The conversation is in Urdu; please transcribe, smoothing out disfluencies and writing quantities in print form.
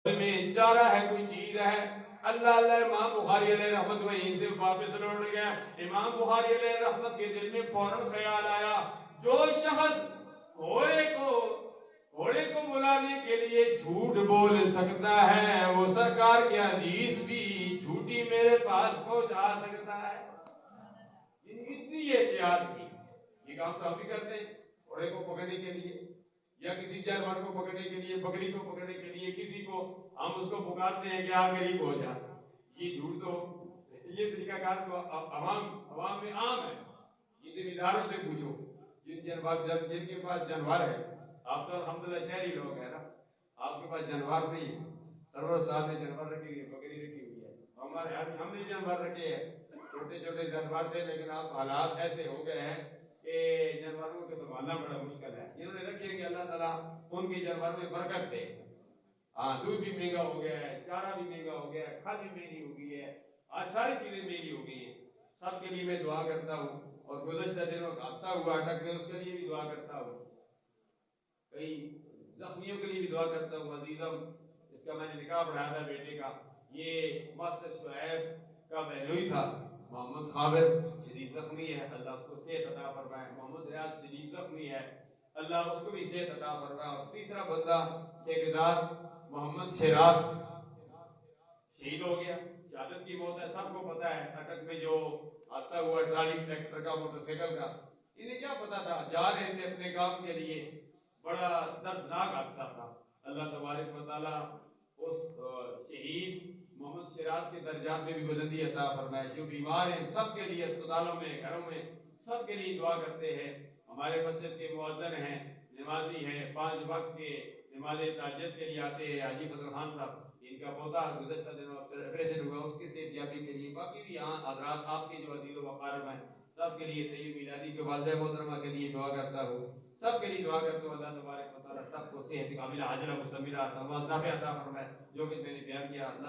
میں چارہ ہے کوئی چیز ہے. اللہ اللہ. امام بخاری علیہ رحمت وہیں سے واپس لوٹ گیا. امام بخاری علیہ رحمت کے دل میں فوراً خیال آیا جو شخص گھوڑے کو بلانے کے لیے جھوٹ بول سکتا ہے وہ سرکار کی حدیث بھی جھوٹی میرے پاس پہنچا سکتا ہے. اتنی احتیاط کی. یہ کام تو ہم بھی کرتے ہیں گھوڑے کو پکڑنے کے لیے یا کسی جانور کو پکڑنے کے لیے, بکری کو پکڑنے کے لیے, کسی کو ہم اس کو پکارتے ہیں کہ آ غریب ہو جا. یہ جھوٹ تو یہ طریقہ کار تو عوام میں عام ہے. یہ ذمہ داروں سے پوچھو جن کے پاس جانور ہے. آپ تو الحمدللہ شہری لوگ ہیں نا, آپ کے پاس جانور نہیں ہے. سرور صاحب نے جانور رکھی ہوئی ہے, بکری رکھی ہوئی ہے. ہمارے ہم نے جانور رکھے ہیں, چھوٹے چھوٹے جانور تھے, لیکن اب حالات ایسے ہو گئے ہیں کہ جانوروں کو سنبھالنا بڑا مشکل ہے. جنہوں نے رکھے کہ اللہ تعالیٰ ان کے جانور میں برکت دے. ہاں, دودھ بھی مہنگا ہو گیا ہے, چارہ بھی مہنگا ہو گیا ہے, کھاد بھی مہنگی ہو گئی ہے, آج ساری چیزیں مہنگی ہو گئی ہیں. سب کے لیے میں دعا کرتا ہوں, اور گزشتہ دنوں کا حادثہ ہوا اٹک میں, اس کے لیے بھی دعا کرتا ہوں. کئی زخمیوں کے لیے بھی دعا کرتا ہوں. عزیزم, اس کا میں نے نکاح پڑھایا تھا بیٹے کا. یہ ماسٹر شعیب کا بہنوئی تھا. محمد خابر شدید زخمی ہے, اللہ اس کو صحت عطا فرمائے. محمد ریاض شدید زخمی ہے, اللہ اس کو بھی صحت عطا فرمائے. اور تیسرا بندہ ٹھیکیدار محمد شیراز شہید ہو گیا. شہادت کی موت ہے, سب کو پتا ہے. اٹک میں جو حادثہ ہوا ٹرالی ٹریکٹر کا, موٹر سائیکل کا, انہیں کیا پتا تھا, جا رہے تھے اپنے کام کے لیے. بڑا دردناک حادثہ تھا. اللہ تبارک و تعالیٰ اس شہید محمد شیراز کے درجات میں بھی بلندی عطا فرمائے. جو بیمار ہیں سب کے لیے, اسپتالوں میں, گھروں میں, سب کے لیے دعا کرتے ہیں. ہمارے مسجد کے مؤذن ہیں, نمازی ہیں, 5 وقت کے نماز تہجد کے لیے آتے ہیں. حاجی فضل خان صاحب, ان کا پوتا گزشتہ دنوں آپریشن ہوا, اس کی صحت یابی کے لیے. باقی بھی یہاں حضرات آپ کے جو عزیز و اقارب ہیں, سب کے لیے, طیب میلادی کے والدہ محترمہ کے لیے دعا کرتا ہوں. سب کے لیے دعا کرتا ہوں. اللہ تبارک و تعالیٰ سب کو صحت کاملہ عاجلہ مستمرہ تمام نافع عطا فرمائے. جو کہ میں نے بیان کیا, اللہ